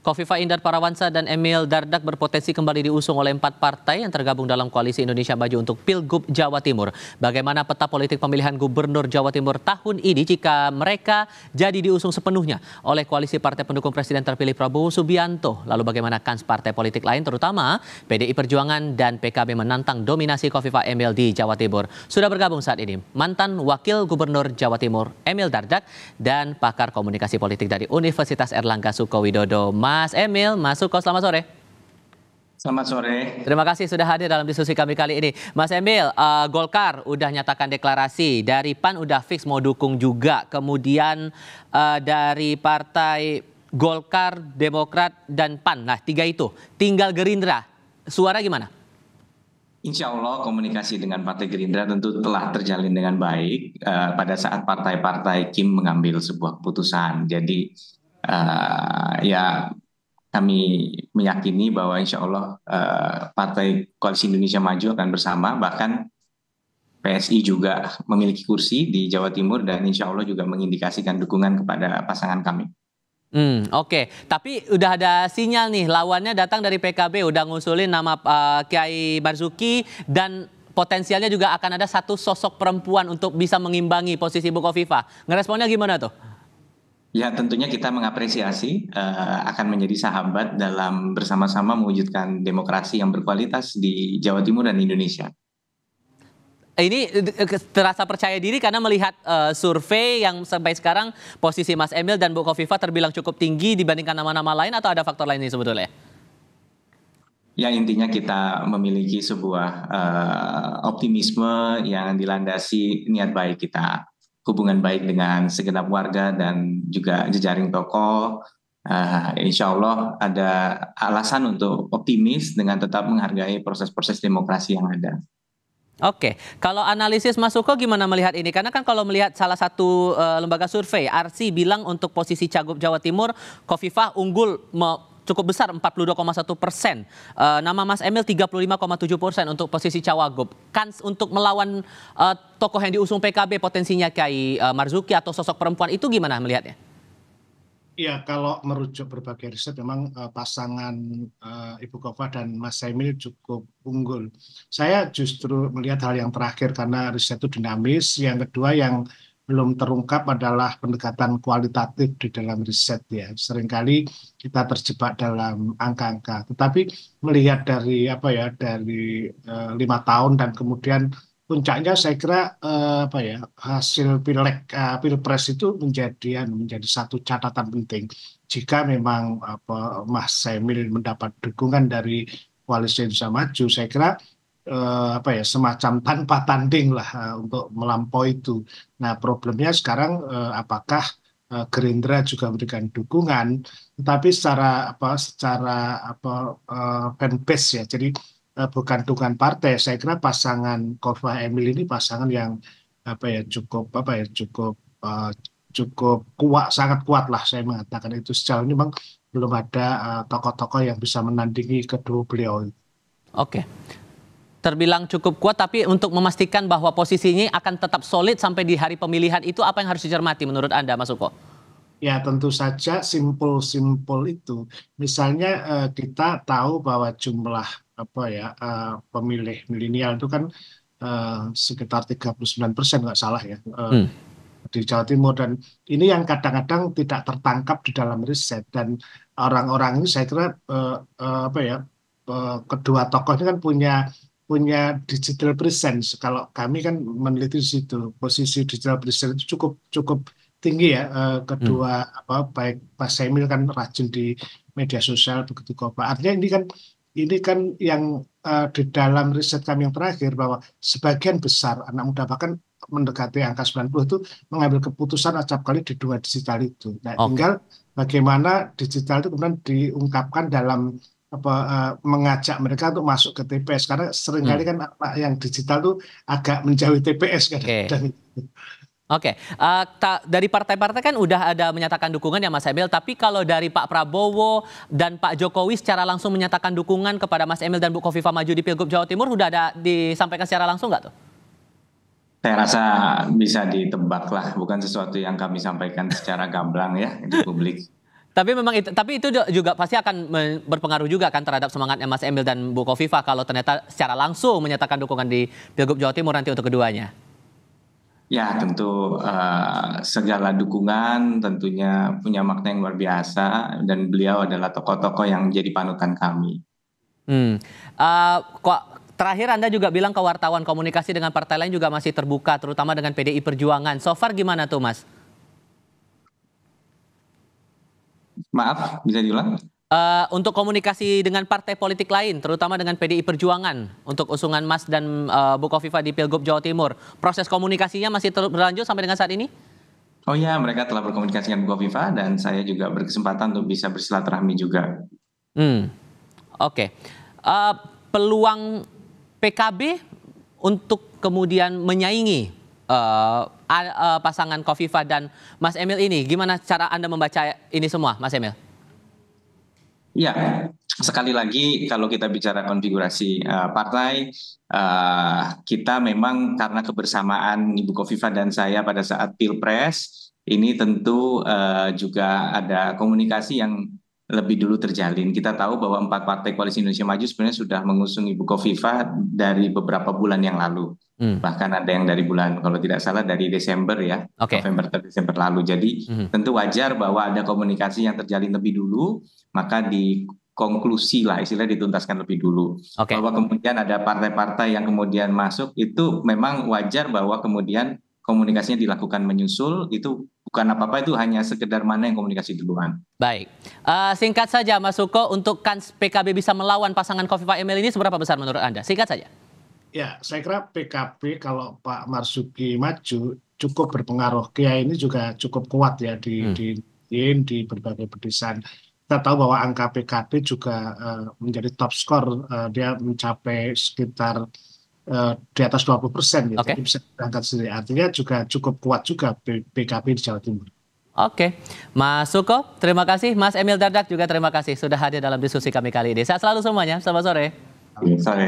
Kofifa Indar Parawansa dan Emil Dardak berpotensi kembali diusung oleh 4 partai yang tergabung dalam Koalisi Indonesia Maju untuk Pilgub Jawa Timur. Bagaimana peta politik pemilihan Gubernur Jawa Timur tahun ini jika mereka jadi diusung sepenuhnya oleh Koalisi Partai Pendukung Presiden terpilih Prabowo Subianto? Lalu bagaimana kans partai politik lain terutama PDI Perjuangan dan PKB menantang dominasi Kofifa Emil di Jawa Timur? Sudah bergabung saat ini mantan Wakil Gubernur Jawa Timur Emil Dardak dan pakar komunikasi politik dari Universitas Erlangga Sukowidodo, Mas Emil, Mas Suko, selamat sore. Selamat sore. Terima kasih sudah hadir dalam diskusi kami kali ini. Mas Emil, Golkar udah nyatakan deklarasi, dari PAN udah fix mau dukung juga. Kemudian dari partai Golkar, Demokrat, dan PAN. Nah, 3 itu. Tinggal Gerindra. Suara gimana? Insya Allah komunikasi dengan Partai Gerindra tentu telah terjalin dengan baik pada saat partai-partai Kim mengambil sebuah keputusan. Jadi ya kami meyakini bahwa insya Allah Partai Koalisi Indonesia Maju akan bersama, bahkan PSI juga memiliki kursi di Jawa Timur dan insya Allah juga mengindikasikan dukungan kepada pasangan kami. Oke. Tapi udah ada sinyal nih, lawannya datang dari PKB, udah ngusulin nama Kiai Marzuki dan potensialnya juga akan ada satu sosok perempuan untuk bisa mengimbangi posisi Bu Kofifa. Ngeresponnya gimana tuh? Ya tentunya kita mengapresiasi akan menjadi sahabat dalam bersama-sama mewujudkan demokrasi yang berkualitas di Jawa Timur dan Indonesia. Ini terasa percaya diri karena melihat survei yang sampai sekarang posisi Mas Emil dan Bu Kofifa terbilang cukup tinggi dibandingkan nama-nama lain, atau ada faktor lain ini sebetulnya? Ya intinya kita memiliki sebuah optimisme yang dilandasi niat baik kita. Hubungan baik dengan segenap warga dan juga jejaring tokoh. Insya Allah ada alasan untuk optimis dengan tetap menghargai proses-proses demokrasi yang ada. Oke, kalau analisis Mas Suko gimana melihat ini? Karena kan kalau melihat salah satu lembaga survei, Arsi bilang untuk posisi Cagup Jawa Timur, Kofifa unggul cukup besar 42,1%. Nama Mas Emil 35,7% untuk posisi Cawagup. Kans untuk melawan tokoh yang diusung PKB potensinya Kiai Marzuki atau sosok perempuan itu gimana melihatnya? Ya, kalau merujuk berbagai riset memang pasangan Ibu Kofifa dan Mas Emil cukup unggul. Saya justru melihat hal yang terakhir karena riset itu dinamis. Yang kedua yang belum terungkap adalah pendekatan kualitatif di dalam riset ya. Seringkali kita terjebak dalam angka-angka. Tetapi melihat dari dari 5 tahun dan kemudian puncaknya saya kira hasil pilpres itu menjadi satu catatan penting. Jika memang Mas Emil mendapat dukungan dari Koalisi Indonesia Maju, saya kira semacam tanpa tanding lah untuk melampaui itu. Nah, problemnya sekarang apakah Gerindra juga memberikan dukungan, tetapi secara fanbase ya. Jadi bukan dukungan partai. Saya kira pasangan Kofifa Emil ini pasangan yang cukup kuat, sangat kuat lah saya mengatakan itu. Sejauh ini memang belum ada tokoh-tokoh yang bisa menandingi kedua beliau. Oke. Terbilang cukup kuat, tapi untuk memastikan bahwa posisinya akan tetap solid sampai di hari pemilihan itu apa yang harus dicermati menurut Anda, Mas Suko? Ya tentu saja simpul itu. Misalnya kita tahu bahwa jumlah pemilih milenial itu kan sekitar 39% nggak salah ya di Jawa Timur, dan ini yang kadang-kadang tidak tertangkap di dalam riset, dan orang-orang ini saya kira kedua tokoh ini kan punya digital presence. Kalau kami kan meneliti di situ, posisi digital presence itu cukup tinggi ya. Kedua baik Mas Emil kan rajin di media sosial, begitu Kofifa. Artinya ini kan yang di dalam riset kami yang terakhir bahwa sebagian besar anak muda bahkan mendekati angka 90 itu mengambil keputusan acap kali di dua digital itu. Nah, tinggal bagaimana digital itu kemudian diungkapkan dalam mengajak mereka untuk masuk ke TPS, karena seringkali kan yang digital tuh agak menjauhi TPS kadang-kadang. Oke, dari partai-partai kan udah ada menyatakan dukungan ya Mas Emil, tapi kalau dari Pak Prabowo dan Pak Jokowi secara langsung menyatakan dukungan kepada Mas Emil dan Bu Kofifa maju di Pilgub Jawa Timur, udah ada disampaikan secara langsung nggak tuh? Saya rasa bisa ditebak lah, bukan sesuatu yang kami sampaikan secara gamblang ya di publik. Tapi memang itu juga pasti akan berpengaruh juga kan terhadap semangatnya Mas Emil dan Bu Kofifa kalau ternyata secara langsung menyatakan dukungan di Pilgub Jawa Timur nanti untuk keduanya. Ya, tentu segala dukungan tentunya punya makna yang luar biasa dan beliau adalah tokoh-tokoh yang jadi panutan kami. Kok terakhir Anda juga bilang ke wartawan komunikasi dengan partai lain juga masih terbuka, terutama dengan PDI Perjuangan. So far gimana tuh, Mas? Maaf, bisa diulang? Untuk komunikasi dengan partai politik lain, terutama dengan PDI Perjuangan untuk usungan Mas dan Bu Kofifa di Pilgub Jawa Timur, proses komunikasinya masih terus berlanjut sampai dengan saat ini? Oh ya, mereka telah berkomunikasi dengan Bu Kofifa dan saya juga berkesempatan untuk bisa bersilaturahmi juga. Oke. Peluang PKB untuk kemudian menyaingi pasangan Kofifa dan Mas Emil ini, gimana cara Anda membaca ini semua, Mas Emil? Ya, sekali lagi kalau kita bicara konfigurasi partai, kita memang karena kebersamaan Ibu Kofifa dan saya pada saat Pilpres, ini tentu juga ada komunikasi yang lebih dulu terjalin. Kita tahu bahwa 4 partai Koalisi Indonesia Maju sebenarnya sudah mengusung Ibu Kofifa dari beberapa bulan yang lalu. Bahkan ada yang dari bulan, kalau tidak salah dari Desember ya, November atau Desember lalu. Jadi tentu wajar bahwa ada komunikasi yang terjalin lebih dulu, maka di konklusi lah istilahnya dituntaskan lebih dulu. Bahwa kemudian ada partai-partai yang kemudian masuk, itu memang wajar bahwa kemudian komunikasinya dilakukan menyusul, itu bukan apa-apa, itu hanya sekedar mana yang komunikasi duluan. Baik, singkat saja Mas Suko, untuk kans PKB bisa melawan pasangan Kofifa Emil ini seberapa besar menurut Anda? Singkat saja. Ya, saya kira PKB kalau Pak Marzuki maju cukup berpengaruh. Kiai ini juga cukup kuat ya di berbagai pedesaan. Kita tahu bahwa angka PKB juga menjadi top skor, dia mencapai sekitar di atas 20% gitu. Jadi bisa berangkat sendiri. Artinya juga cukup kuat juga PKB di Jawa Timur. Oke, Mas Suko, terima kasih. Mas Emil Dardak juga terima kasih sudah hadir dalam diskusi kami kali ini. Sehat selalu semuanya. Selamat sore. Sore.